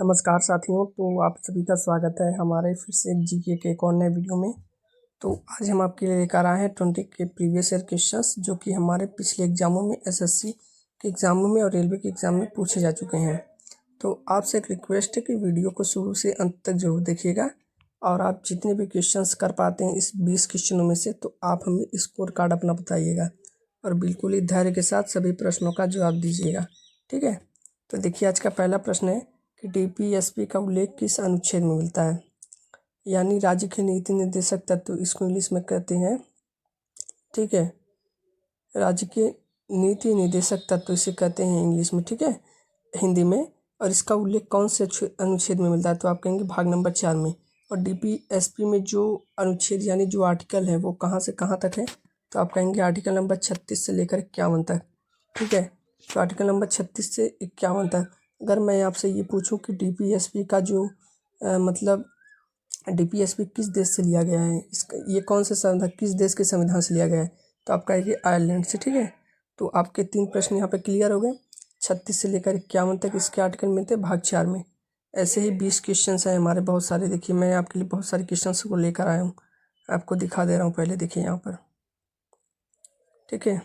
नमस्कार साथियों। तो आप सभी का स्वागत है हमारे फिर से जीके के एक और नए वीडियो में। तो आज हम आपके लिए लेकर आए हैं 20 के प्रीवियस ईयर क्वेश्चंस जो कि हमारे पिछले एग्जामों में एसएससी के एग्जामों में और रेलवे के एग्जाम में पूछे जा चुके हैं। तो आपसे एक रिक्वेस्ट है कि वीडियो को शुरू से अंत तक जरूर देखिएगा और आप जितने भी क्वेश्चंस कर पाते हैं इस 20 क्वेश्चनों में से तो आप हमें स्कोर कार्ड अपना बताइएगा और बिल्कुल ही धैर्य के साथ सभी प्रश्नों का जवाब दीजिएगा। ठीक है, तो देखिए आज का पहला प्रश्न है कि डीपीएसपी का उल्लेख किस अनुच्छेद में मिलता है। यानी राज्य के नीति निर्देशक तत्व, इसको इंग्लिश में कहते हैं। ठीक है, राज्य के नीति निर्देशक तत्व इसे कहते हैं इंग्लिश में, ठीक है, हिंदी में। और इसका उल्लेख कौन से अनुच्छेद में मिलता है, तो आप कहेंगे भाग नंबर 4 में। और डीपीएसपी में जो अनुच्छेद यानी जो आर्टिकल है वो कहाँ से कहाँ तक है, तो आप कहेंगे आर्टिकल नंबर 36 से लेकर 51 तक। ठीक है, तो आर्टिकल नंबर 36 से 51 तक। अगर मैं आपसे ये पूछूं कि डीपीएसपी का जो मतलब डीपीएसपी किस देश से लिया गया है, इसका ये कौन से संविधान किस देश के संविधान से लिया गया है, तो आप कहेंगे आयरलैंड से। ठीक है, तो आपके 3 प्रश्न यहाँ पे क्लियर हो गए। 36 से लेकर 51 तक इसके आर्टिकल मिलते हैं भाग 4 में। ऐसे ही 20 क्वेश्चन हैं हमारे बहुत सारे। देखिए मैं आपके लिए बहुत सारे क्वेश्चन को लेकर आया हूँ, आपको दिखा दे रहा हूँ। पहले देखिए यहाँ पर, ठीक है,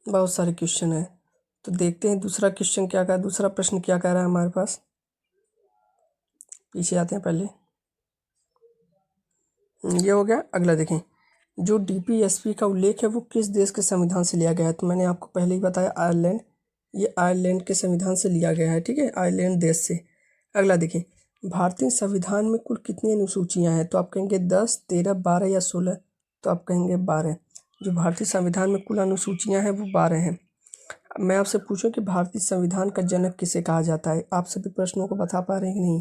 बहुत सारे क्वेश्चन है। तो देखते हैं दूसरा क्वेश्चन क्या कहा, दूसरा प्रश्न क्या कह रहा है हमारे पास। पीछे आते हैं पहले, ये हो गया। अगला देखें, जो डीपीएसपी का उल्लेख है वो किस देश के संविधान से लिया गया है, तो मैंने आपको पहले ही बताया आयरलैंड। ये आयरलैंड के संविधान से लिया गया है, ठीक है, आयरलैंड देश से। अगला देखें, भारतीय संविधान में कुल कितनी अनुसूचियां हैं, तो आप कहेंगे 10, 13, 12 या 16, तो आप कहेंगे 12। जो भारतीय संविधान में कुल अनुसूचियां हैं वो 12 हैं। मैं आपसे पूछूं कि भारतीय संविधान का जनक किसे कहा जाता है, आप सभी प्रश्नों को बता पा रहे हैं कि नहीं।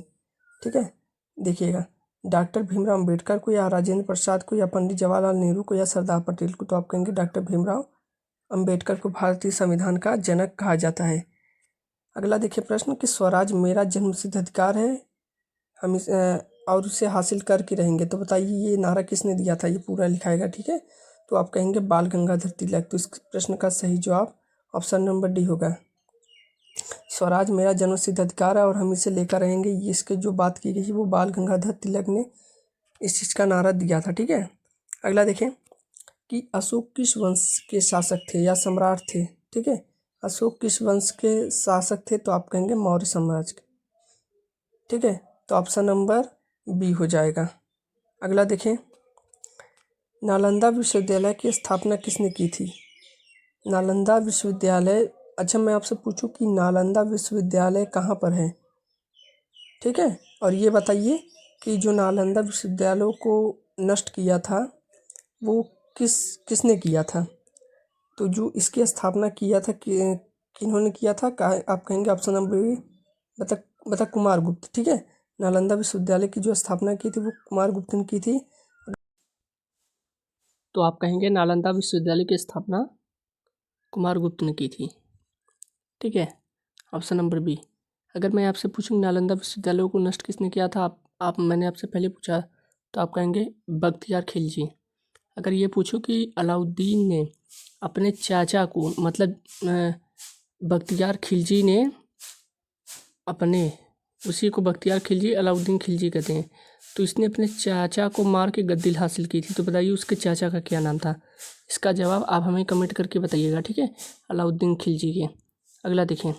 ठीक है, देखिएगा, डॉक्टर भीमराव अंबेडकर को या राजेंद्र प्रसाद को या पंडित जवाहरलाल नेहरू को या सरदार पटेल को, तो आप कहेंगे डॉक्टर भीमराव अंबेडकर को भारतीय संविधान का जनक कहा जाता है। अगला देखिए प्रश्न कि स्वराज मेरा जन्मसिद्ध अधिकार है, हम इस और उसे हासिल करके रहेंगे, तो बताइए ये नारा किसने दिया था, ये पूरा लिखाएगा। ठीक है, तो आप कहेंगे बाल गंगाधर तिलक। तो इस प्रश्न का सही जवाब ऑप्शन नंबर डी होगा। स्वराज मेरा जन्मसिद्ध अधिकार है और हम इसे लेकर रहेंगे, ये इसके जो बात की गई वो बाल गंगाधर तिलक ने इस चीज़ का नारा दिया था। ठीक है, अगला देखें कि अशोक किस वंश के शासक थे या सम्राट थे। ठीक है, अशोक किस वंश के शासक थे, तो आप कहेंगे मौर्य साम्राज्य के। ठीक है, तो ऑप्शन नंबर बी हो जाएगा। अगला देखें, नालंदा विश्वविद्यालय की स्थापना किसने की थी। नालंदा विश्वविद्यालय, अच्छा मैं आपसे पूछूं कि नालंदा विश्वविद्यालय कहाँ पर है। ठीक है, और ये बताइए कि जो नालंदा विश्वविद्यालय को नष्ट किया था वो किसने किया था, तो जो इसकी स्थापना किया था किन्होंने किया था, आप कहेंगे ऑप्शन नंबर बी बता कुमारगुप्त। ठीक है, नालंदा विश्वविद्यालय की जो स्थापना की थी वो कुमारगुप्त ने की थी, तो आप कहेंगे नालंदा विश्वविद्यालय की स्थापना कुमारगुप्त ने की थी। ठीक है, ऑप्शन नंबर बी। अगर मैं आपसे पूछूं नालंदा विश्वविद्यालय को नष्ट किसने किया था, मैंने आपसे पहले पूछा, तो आप कहेंगे बख्तियार खिलजी। अगर ये पूछूं कि अलाउद्दीन ने अपने चाचा को, मतलब बख्तियार खिलजी ने अपने, उसी को बख्तियार खिलजी अलाउद्दीन खिलजी कहते हैं, तो इसने अपने चाचा को मार के गद्दी हासिल की थी, तो बताइए उसके चाचा का क्या नाम था। इसका जवाब आप हमें कमेंट करके बताइएगा। ठीक है, अलाउद्दीन खिलजी के। अगला देखें,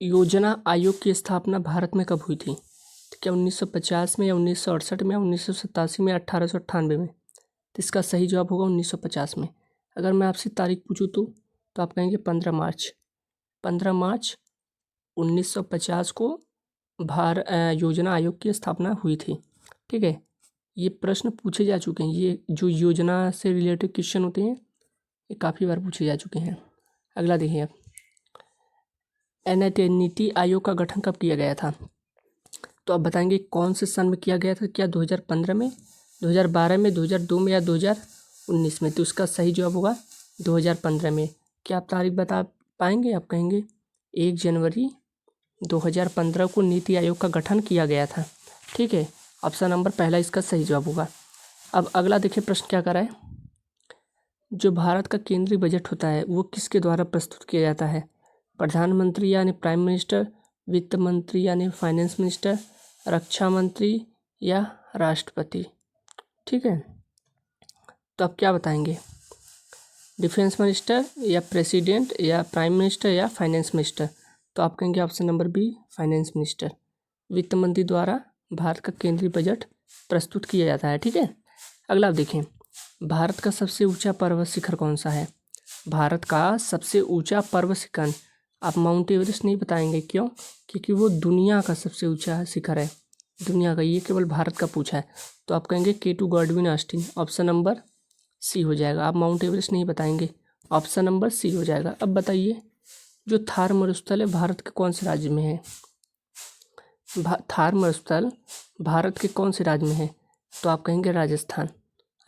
योजना आयोग की स्थापना भारत में कब हुई थी, तो क्या 1950 में या 1968 में या 1987 में या 1898 में, तो इसका सही जवाब होगा 1950 में। अगर मैं आपसे तारीख पूछूं तो आप कहेंगे 15 मार्च 1950 को योजना आयोग की स्थापना हुई थी। ठीक है, ये प्रश्न पूछे जा चुके हैं, ये जो योजना से रिलेटेड क्वेश्चन होते हैं ये काफ़ी बार पूछे जा चुके हैं। अगला देखिए, नीति आयोग का गठन कब किया गया था, तो आप बताएंगे कौन से सन में किया गया था, क्या 2015 में, 2012 में, 2002 में या 2019 में, तो इसका सही जवाब होगा 2015 में। क्या आप तारीख बता पाएंगे, आप कहेंगे 1 जनवरी 2015 को नीति आयोग का गठन किया गया था। ठीक है, ऑप्शन नंबर पहला इसका सही जवाब होगा। अब अगला देखिए प्रश्न क्या कर रहा है, जो भारत का केंद्रीय बजट होता है वो किसके द्वारा प्रस्तुत किया जाता है, प्रधानमंत्री यानी प्राइम मिनिस्टर, वित्त मंत्री यानी फाइनेंस मिनिस्टर, रक्षा मंत्री या राष्ट्रपति। ठीक है, तो आप क्या बताएंगे, डिफेंस मिनिस्टर या प्रेसिडेंट या प्राइम मिनिस्टर या फाइनेंस मिनिस्टर। तो आप कहेंगे option number B, finance minister. वित्त मंत्री द्वारा भारत का केंद्रीय बजट प्रस्तुत किया जाता है। ठीक है, अगला आप देखें, भारत का सबसे ऊंचा पर्वत शिखर कौन सा है। भारत का सबसे ऊंचा पर्वत शिखर, आप माउंट एवरेस्ट नहीं बताएंगे, क्यों, क्योंकि वो दुनिया का सबसे ऊंचा शिखर है, दुनिया का, ये केवल भारत का पूछा है। तो आप कहेंगे K2 Godwin Austen, option number C हो जाएगा। आप माउंट एवरेस्ट नहीं बताएंगे, ऑप्शन नंबर सी हो जाएगा। अब बताइए, जो थार मरुस्थल है भारत के कौन से राज्य में है। थार मरुस्थल भारत के कौन से राज्य में है, तो आप कहेंगे राजस्थान।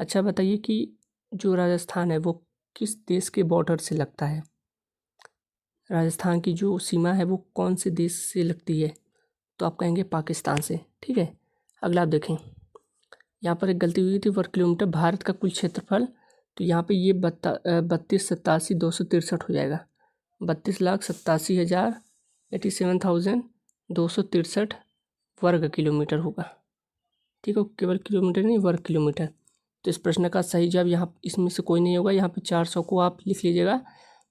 अच्छा बताइए कि जो राजस्थान है वो किस देश के बॉर्डर से लगता है, राजस्थान की जो सीमा है वो कौन से देश से लगती है, तो आप कहेंगे पाकिस्तान से। ठीक है, अगला आप देखें, यहाँ पर एक गलती हुई थी, वर्ग किलोमीटर भारत का कुल क्षेत्रफल, तो यहाँ पे ये 32,87,263 हो जाएगा, 32,87,263 वर्ग किलोमीटर होगा। ठीक है, केवल किलोमीटर नहीं, वर्ग किलोमीटर। तो इस प्रश्न का सही जवाब यहाँ इसमें से कोई नहीं होगा, यहाँ पे 400 को आप लिख लीजिएगा,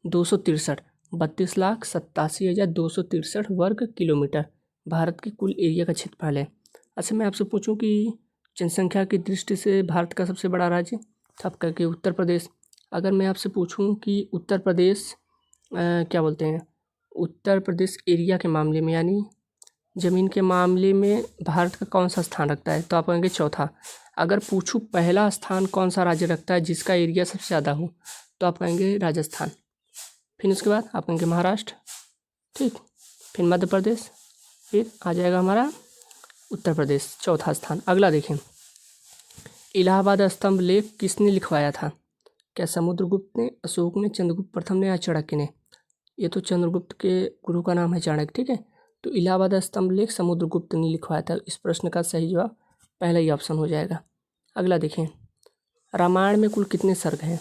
263, 32,87,263 वर्ग किलोमीटर भारत के कुल एरिया का क्षेत्रफल है। अच्छा, मैं आपसे पूछूं कि जनसंख्या की दृष्टि से भारत का सबसे बड़ा राज्य, तो आप कहेंगे उत्तर प्रदेश। अगर मैं आपसे पूछूं कि उत्तर प्रदेश क्या बोलते हैं, उत्तर प्रदेश एरिया के मामले में यानी ज़मीन के मामले में भारत का कौन सा स्थान रखता है, तो आप कहेंगे चौथा। अगर पूछूं पहला स्थान कौन सा राज्य रखता है जिसका एरिया सबसे ज़्यादा हो, तो आप कहेंगे राजस्थान। फिर उसके बाद आप कहेंगे महाराष्ट्र, ठीक, फिर मध्य प्रदेश, फिर आ जाएगा हमारा उत्तर प्रदेश, चौथा स्थान। अगला देखें, इलाहाबाद स्तंभ लेख किसने लिखवाया था। क्या समुद्रगुप्त ने, अशोक ने, चंद्रगुप्त प्रथम ने या चाणक्य ने। ये तो चंद्रगुप्त के गुरु का नाम है चाणक्य। ठीक है, तो इलाहाबाद स्तंभ लेख समुद्रगुप्त ने लिखवाया था। इस प्रश्न का सही जवाब पहला ही ऑप्शन हो जाएगा। अगला देखें, रामायण में कुल कितने सर्ग हैं,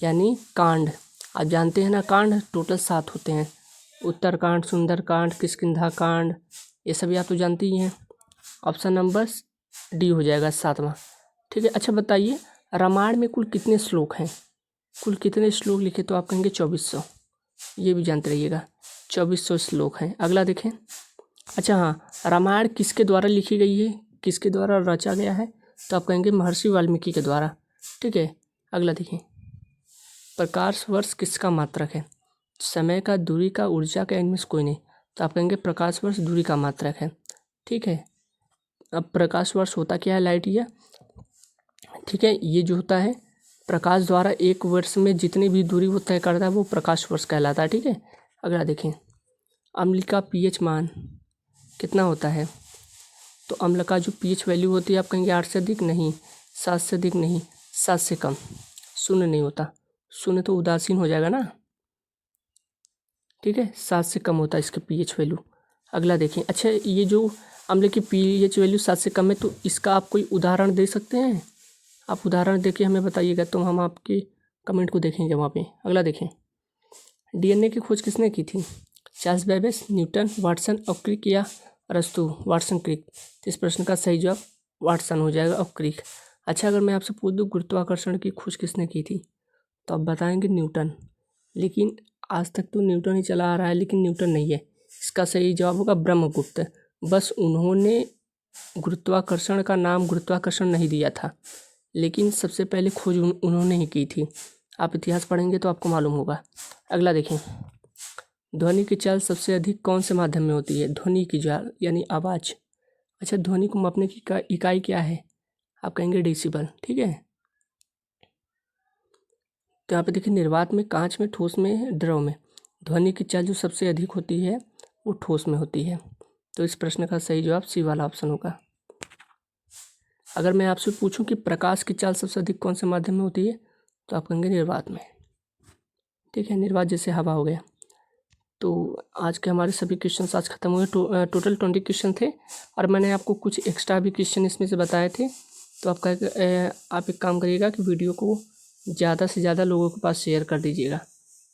यानी कांड। आप जानते हैं ना, कांड टोटल 7 होते हैं, उत्तरकांड, सुंदरकांड, किष्किंधा कांड, ये सभी आप तो जानते ही हैं। ऑप्शन नंबर डी हो जाएगा 7वां। ठीक है, अच्छा बताइए, रामायण में कुल कितने श्लोक हैं, कुल कितने श्लोक लिखे, तो आप कहेंगे 2400, ये भी जानते रहिएगा, 2400 श्लोक हैं। अगला देखें, अच्छा हाँ, रामायण किसके द्वारा लिखी गई है, किसके द्वारा रचा गया है, तो आप कहेंगे महर्षि वाल्मीकि के द्वारा। ठीक है, अगला देखें, प्रकाश वर्ष किसका मात्रक है, समय का, दूरी का, ऊर्जा का, इनमें से कोई नहीं, तो आप कहेंगे प्रकाश वर्ष दूरी का मात्रक है। ठीक है, अब प्रकाश वर्ष होता क्या है, लाइट ईयर। ठीक है, ये जो होता है प्रकाश द्वारा एक वर्ष में जितनी भी दूरी वो तय करता है वो प्रकाश वर्ष कहलाता है। ठीक है, अगला देखें, अम्ल का pH मान कितना होता है, तो अम्ल का जो pH वैल्यू होती है, आप कहेंगे 8 से अधिक नहीं, 7 से अधिक नहीं, 7 से कम, 0 नहीं होता, 0 तो उदासीन हो जाएगा ना। ठीक है, 7 से कम होता है इसका pH वैल्यू। अगला देखें, अच्छा ये जो अम्ल की pH वैल्यू 7 से कम है, तो इसका आप कोई उदाहरण दे सकते हैं, आप उदाहरण देके हमें बताइएगा, तो हम आपके कमेंट को देखेंगे वहाँ पे। अगला देखें, DNA की खोज किसने की थी, चार्ल्स बेबेज, न्यूटन, वाटसन और क्रिक या अरस्तु। वाटसन, क्रिक। तो इस प्रश्न का सही जवाब वाटसन हो जाएगा और क्रिक। अच्छा, अगर मैं आपसे पूछ दूँ गुरुत्वाकर्षण की खोज किसने की थी, तो आप बताएंगे न्यूटन, लेकिन आज तक तो न्यूटन ही चला आ रहा है, लेकिन न्यूटन नहीं है। इसका सही जवाब होगा ब्रह्मगुप्त। बस उन्होंने गुरुत्वाकर्षण का नाम गुरुत्वाकर्षण नहीं दिया था, लेकिन सबसे पहले खोज उन्होंने ही की थी। आप इतिहास पढ़ेंगे तो आपको मालूम होगा। अगला देखें, ध्वनि की चाल सबसे अधिक कौन से माध्यम में होती है, ध्वनि की चाल यानी आवाज़। अच्छा, ध्वनि को मापने की इकाई क्या है, आप कहेंगे डेसिबल। ठीक है, तो यहाँ पे देखिए, निर्वात में, कांच में, ठोस में, द्रव में ध्वनि की चाल जो सबसे अधिक होती है वो ठोस में होती है। तो इस प्रश्न का सही जवाब सी वाला ऑप्शन होगा। अगर मैं आपसे पूछूं कि प्रकाश की चाल सबसे अधिक कौन से माध्यम में होती है, तो आप कहेंगे निर्वात में। ठीक है, निर्वात जैसे हवा हो गया। तो आज के हमारे सभी क्वेश्चन आज खत्म हुए। टोटल 20 क्वेश्चन थे, और मैंने आपको कुछ एक्स्ट्रा भी क्वेश्चन इसमें से बताए थे। तो आप एक काम करिएगा कि वीडियो को ज़्यादा से ज़्यादा लोगों के पास शेयर कर दीजिएगा।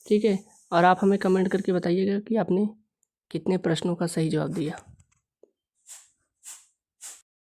ठीक है, और आप हमें कमेंट करके बताइएगा कि आपने कितने प्रश्नों का सही जवाब दिया।